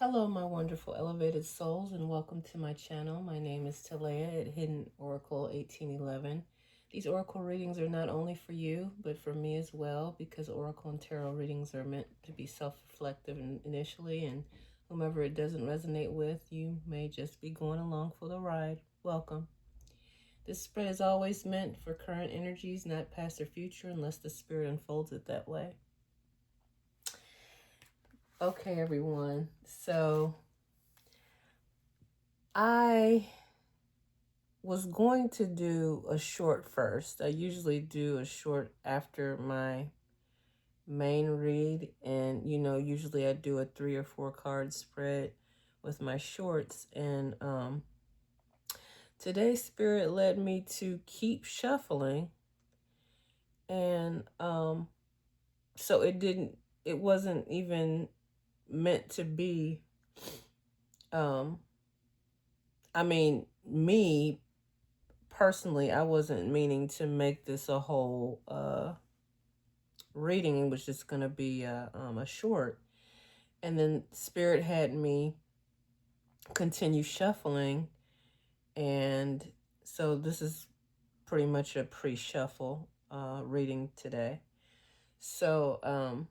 Hello, my wonderful elevated souls, and welcome to my channel. My name is Talea at Hidden Oracle 1811. These oracle readings are not only for you, but for me as well, because oracle and tarot readings are meant to be self-reflective initially, and whomever it doesn't resonate with, you may just be going along for the ride. Welcome. This spread is always meant for current energies, not past or future, unless the spirit unfolds it that way. Okay, everyone. So I was going to do a short first. I usually do a short after my main read, and usually I do a 3 or 4 card spread with my shorts. And today spirit led me to keep shuffling, and so it wasn't even meant to be. I mean, me personally, I wasn't meaning to make this a whole reading. It was just going to be a short. And then spirit had me continue shuffling. And so this is pretty much a pre-shuffle reading today. So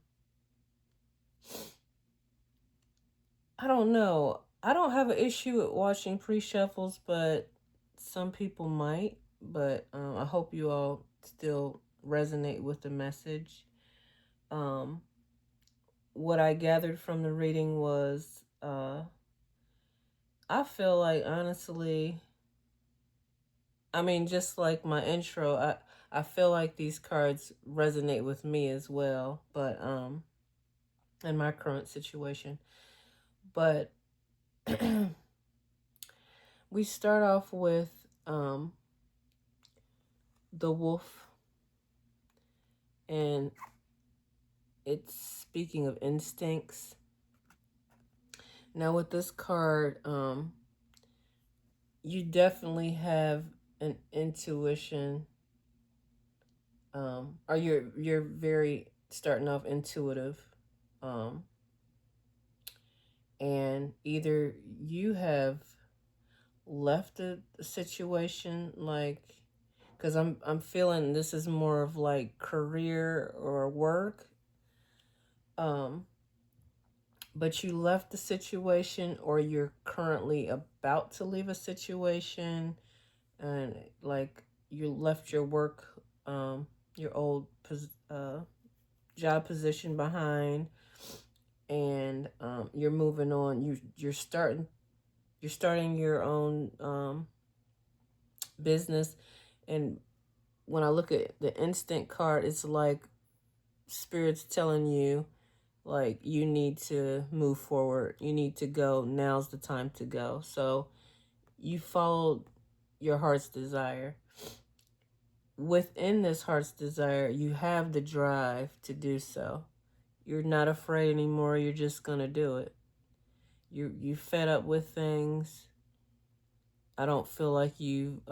I don't know. I don't have an issue with watching pre-shuffles, but some people might. But I hope you all still resonate with the message. What I gathered from the reading was I feel like, honestly, I mean, just like my intro, I feel like these cards resonate with me as well, but in my current situation. But we start off with the wolf, and it's speaking of instincts. Now with this card, you definitely have an intuition, or you're very starting off intuitive, and either you have left a situation, like, because I'm feeling this is more of like career or work, but you left the situation, or you're currently about to leave a situation, and like you left your work, your old job position behind, and you're moving on. You're starting your own business. And when I look at the instant card, it's like spirit's telling you, like, you need to move forward. You need to go. Now's the time to go. So you followed your heart's desire. Within this heart's desire, you have the drive to do so. You're not afraid anymore. You're just gonna do it. You fed up with things. I don't feel like you've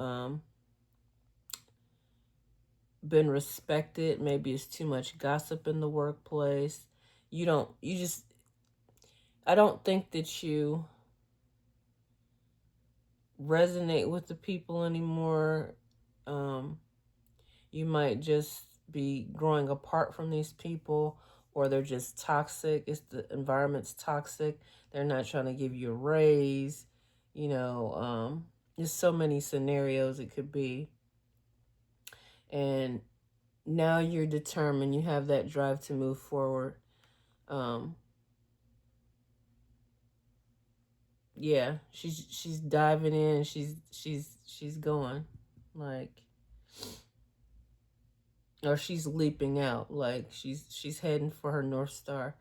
been respected. Maybe it's too much gossip in the workplace. I don't think that you resonate with the people anymore. You might just be growing apart from these people, or they're just toxic. The environment's toxic. They're not trying to give you a raise. There's so many scenarios it could be. And now you're determined. You have that drive to move forward. Yeah, she's diving in. She's going, like, or she's leaping out, like she's heading for her North Star.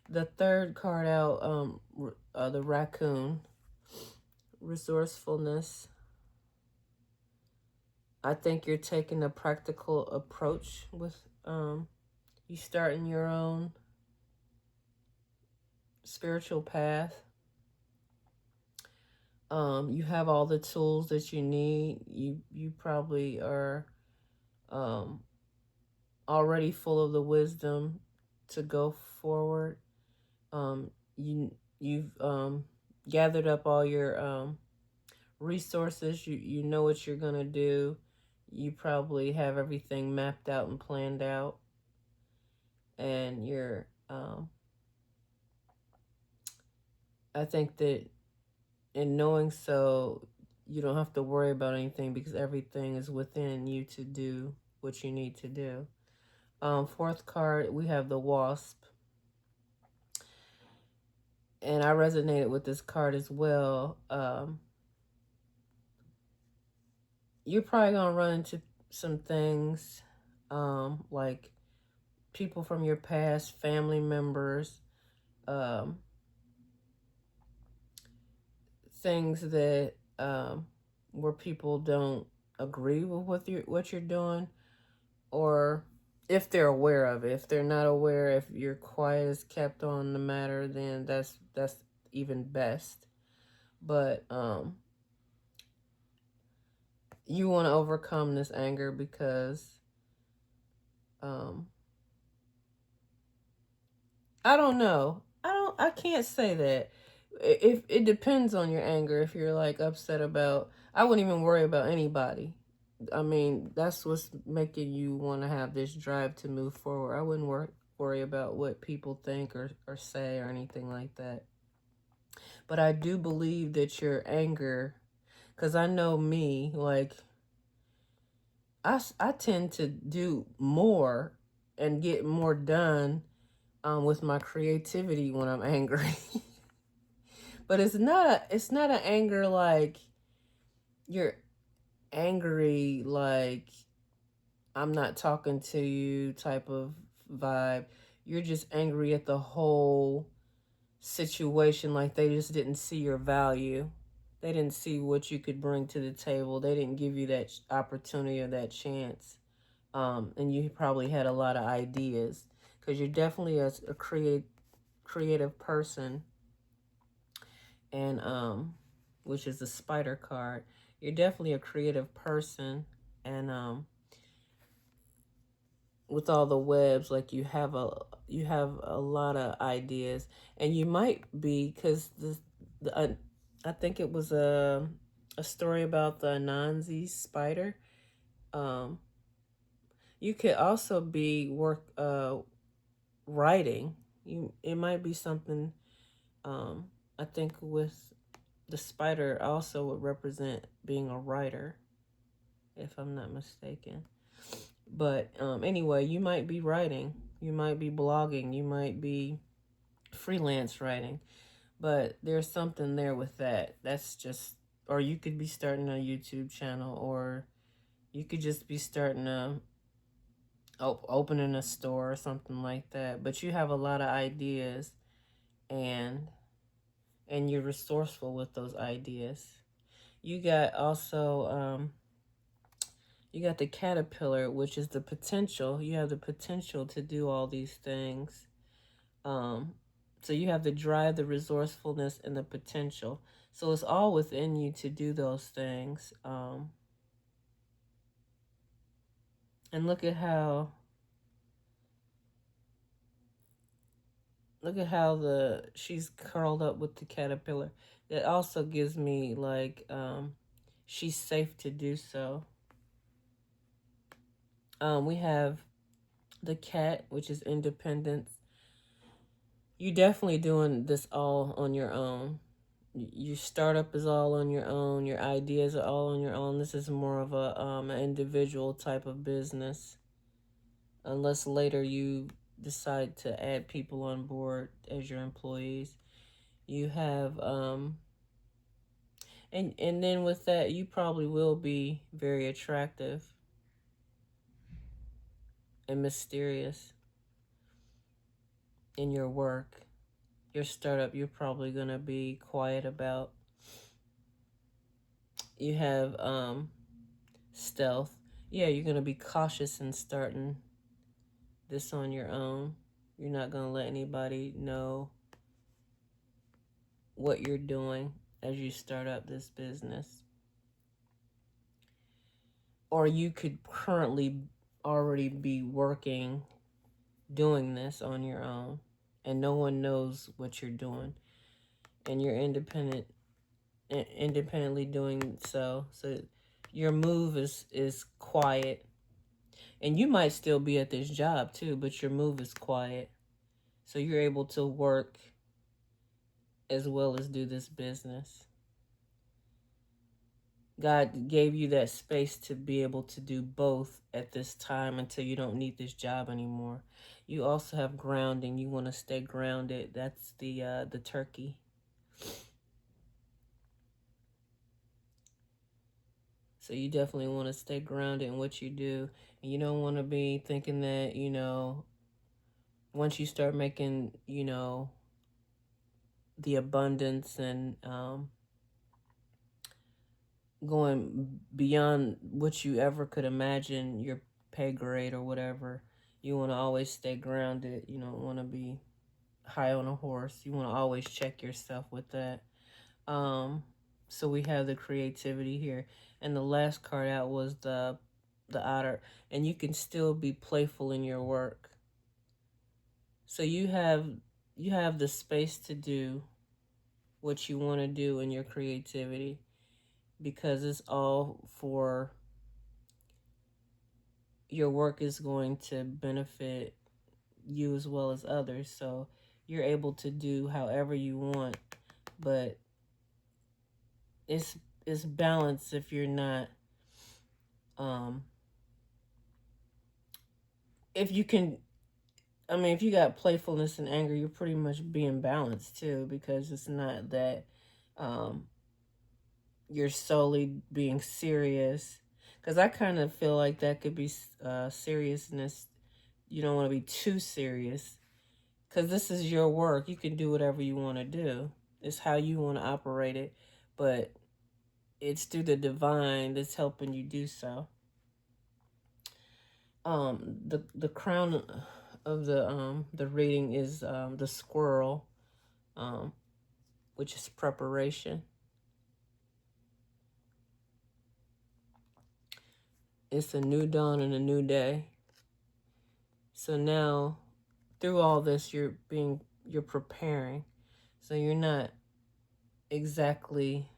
The third card out, the raccoon, resourcefulness. I think you're taking a practical approach with you starting your own spiritual path. You have all the tools that you need. You probably are already full of the wisdom to go forward. You you've gathered up all your resources. You know what you're gonna do. You probably have everything mapped out and planned out, and you're I think that in knowing so, you don't have to worry about anything because everything is within you to do what you need to do. Fourth card, we have the Wasp, and I resonated with this card as well. You're probably gonna run into some things, like people from your past, family members, um, things that where people don't agree with what you're doing, or if they're aware of it. If they're not aware, if you're quiet is kept on the matter, then that's even best. But you want to overcome this anger because um I don't know. I can't say that. If it depends on your anger. If you're like upset about, I wouldn't even worry about anybody. I mean, that's what's making you want to have this drive to move forward. I wouldn't worry about what people think or say or anything like that. But I do believe that your anger, because I know me, like, I tend to do more and get more done with my creativity when I'm angry. But it's not an anger like you're angry like I'm not talking to you type of vibe. You're just angry at the whole situation, like they just didn't see your value. They didn't see what you could bring to the table. They didn't give you that opportunity or that chance. And you probably had a lot of ideas because you're definitely a creative person, and which is the spider card. You're definitely a creative person, and with all the webs, like you have a lot of ideas, and you might be because I think it was a story about the Anansi spider. Um, you could also be writing. It might be something. I think with the spider also would represent being a writer, if I'm not mistaken. But anyway, you might be writing, you might be blogging, you might be freelance writing, but there's something there with that. That's just, or you could be starting a YouTube channel, or you could just be starting opening a store or something like that. But you have a lot of ideas, and you're resourceful with those ideas. You got also you got the caterpillar, which is the potential. You have the potential to do all these things. Um, so you have the drive, the resourcefulness, and the potential. So it's all within you to do those things. And look at how the she's curled up with the caterpillar. That also gives me like she's safe to do so. We have the cat, which is independence. You definitely doing this all on your own. Your startup is all on your own. Your ideas are all on your own. This is more of a an individual type of business, unless later you decide to add people on board as your employees. You have and then with that, you probably will be very attractive and mysterious in your work. Your startup, you're probably gonna be quiet about. You have stealth. Yeah, you're gonna be cautious in starting this on your own. You're not gonna let anybody know what you're doing as you start up this business. Or you could currently already be working doing this on your own, and no one knows what you're doing. and you're independently doing so. So your move is quiet. And you might still be at this job too, but your move is quiet. So you're able to work as well as do this business. God gave you that space to be able to do both at this time until you don't need this job anymore. You also have grounding. You want to stay grounded. That's the turkey. So you definitely want to stay grounded in what you do. And you don't want to be thinking that, once you start making, the abundance and going beyond what you ever could imagine, your pay grade or whatever, you want to always stay grounded. You don't want to be high on a horse. You want to always check yourself with that. So we have the creativity here, and the last card out was the otter, and you can still be playful in your work. So you have the space to do what you want to do in your creativity, because it's all for your work is going to benefit you as well as others. So you're able to do however you want, but it's balanced if you're not if you can if you got playfulness and anger, you're pretty much being balanced too, because it's not that um you're solely being serious, because I kind of feel like that could be seriousness. You don't want to be too serious, because this is your work. You can do whatever you want to do. It's how you want to operate it, but it's through the divine that's helping you do so. The crown of the reading is the squirrel, um, which is preparation. It's a new dawn and a new day. So now, through all this, you're preparing. So you're not exactly,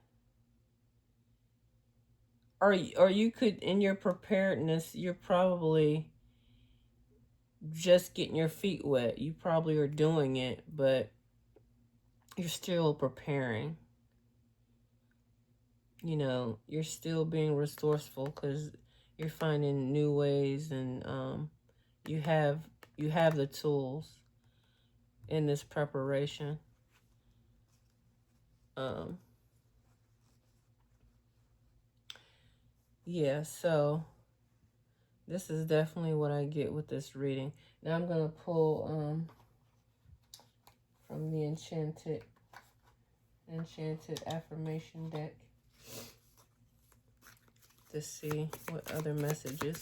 or you could, in your preparedness, you're probably just getting your feet wet. You probably are doing it, but you're still preparing. You're still being resourceful, because you're finding new ways, and you have the tools in this preparation. Um, yeah, so this is definitely what I get with this reading. Now I'm gonna pull from the Enchanted-Affirmation deck to see what other messages.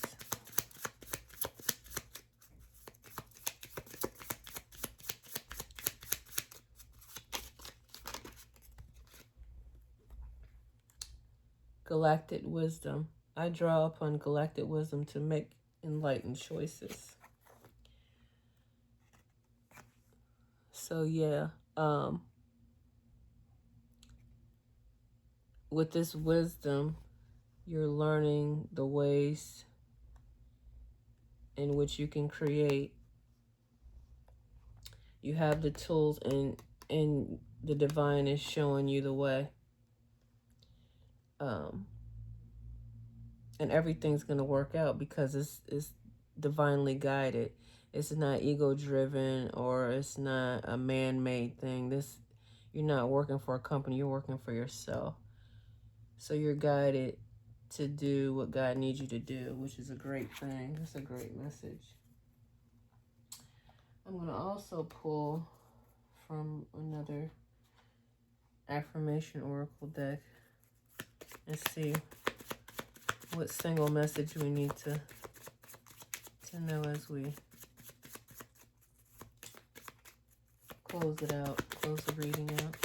Galactic wisdom. I draw upon galactic wisdom to make enlightened choices. So yeah, with this wisdom, you're learning the ways in which you can create. You have the tools, and the divine is showing you the way. And everything's gonna work out, because it's divinely guided. It's not ego driven, or it's not a man-made thing. You're not working for a company, you're working for yourself. So you're guided to do what God needs you to do, which is a great thing. It's a great message. I'm going to also pull from another affirmation oracle deck and see what single message we need to know as we close the reading out.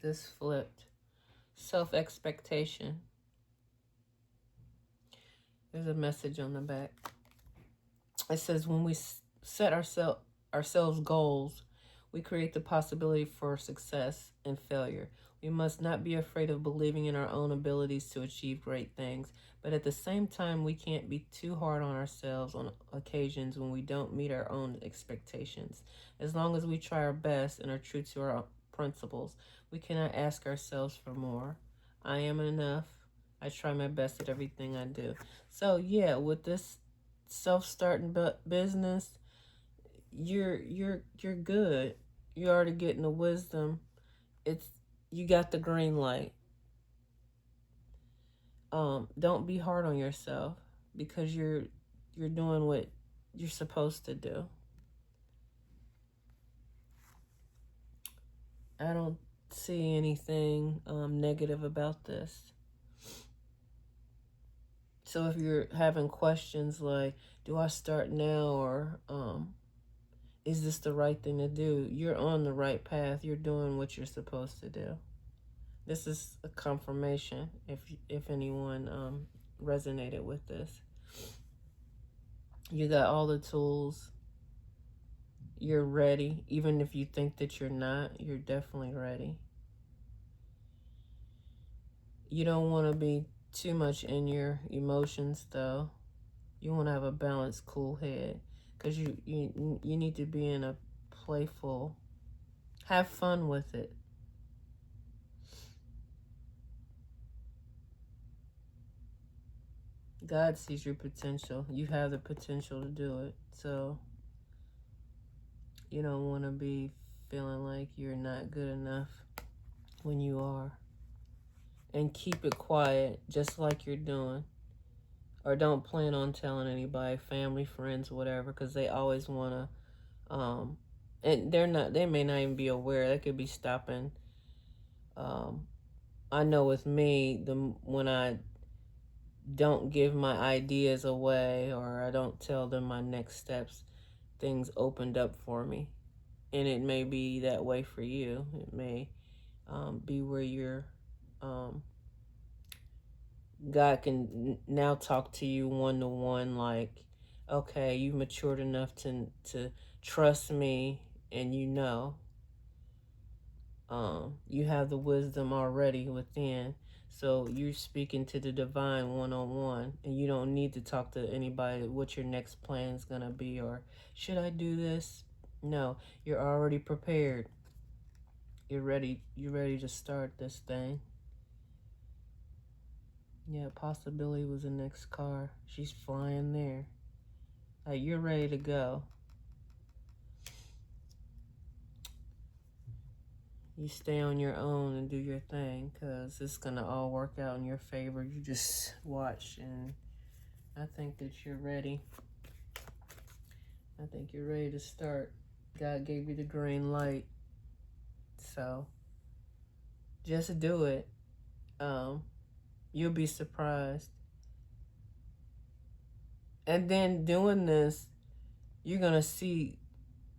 This flipped. Self-expectation. There's a message on the back. It says when we set ourselves goals, we create the possibility for success and failure. We must not be afraid of believing in our own abilities to achieve great things, but at the same time, we can't be too hard on ourselves on occasions when we don't meet our own expectations. As long as we try our best and are true to our principles, we cannot ask ourselves for more. I am enough. I try my best at everything I do. So yeah, with this self-starting business, you're good. You're already getting the wisdom. It's You got the green light. Don't be hard on yourself because you're doing what you're supposed to do. I don't see anything negative about this. So if you're having questions like, do I start now, or is this the right thing to do? You're on the right path. You're doing what you're supposed to do. This is a confirmation if anyone resonated with this. You got all the tools. You're ready. Even if you think that you're not, you're definitely ready. You don't want to be too much in your emotions, though. You want to have a balanced, cool head, because you need to be in a playful, have fun with it. God sees your potential. You have the potential to do it. So you don't want to be feeling like you're not good enough when you are. And keep it quiet, just like you're doing. Or don't plan on telling anybody, family, friends, whatever, because they always want to, and they may not even be aware. They could be stopping. I know with me, when I don't give my ideas away or I don't tell them my next steps, things opened up for me. And it may be that way for you. It may be where you're, God can now talk to you one to one, like, okay, you've matured enough to trust me, and you have the wisdom already within. So you're speaking to the divine one on one, and you don't need to talk to anybody what your next plan is gonna be or should I do this? No, you're already prepared. You're ready. You're ready to start this thing. Yeah, possibility was the next car. She's flying there. Like, you're ready to go. You stay on your own and do your thing, because it's going to all work out in your favor. You just watch, and I think that you're ready. I think you're ready to start. God gave you the green light. So, just do it. You'll be surprised. And then doing this, you're going to see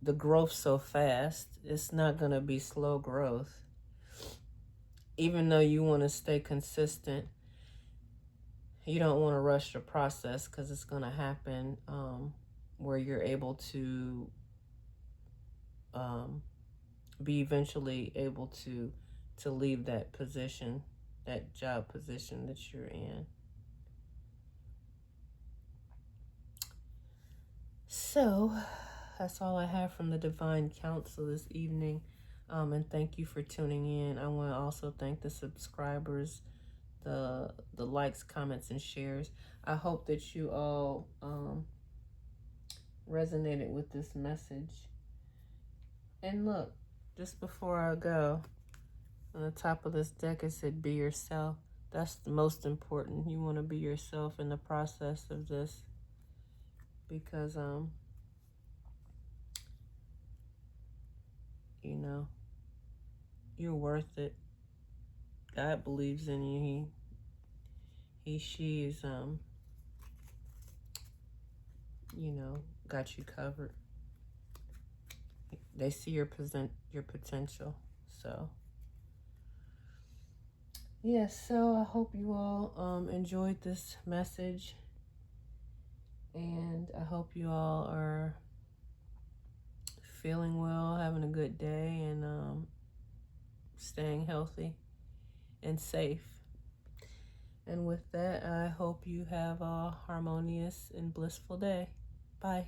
the growth so fast. It's not going to be slow growth. Even though you want to stay consistent, you don't want to rush the process, because it's going to happen where you're able to be eventually able to leave that position, that job position that you're in. So that's all I have from the Divine Council this evening. And thank you for tuning in. I want to also thank the subscribers, the likes, comments, and shares. I hope that you all resonated with this message. And look, just before I go, on the top of this deck it said, be yourself. That's the most important. You want to be yourself in the process of this, because you know, you're worth it. God believes in you. She is got you covered. They see your potential. So Yes, so I hope you all enjoyed this message, and I hope you all are feeling well, having a good day, and staying healthy and safe. And with that, I hope you have a harmonious and blissful day. Bye.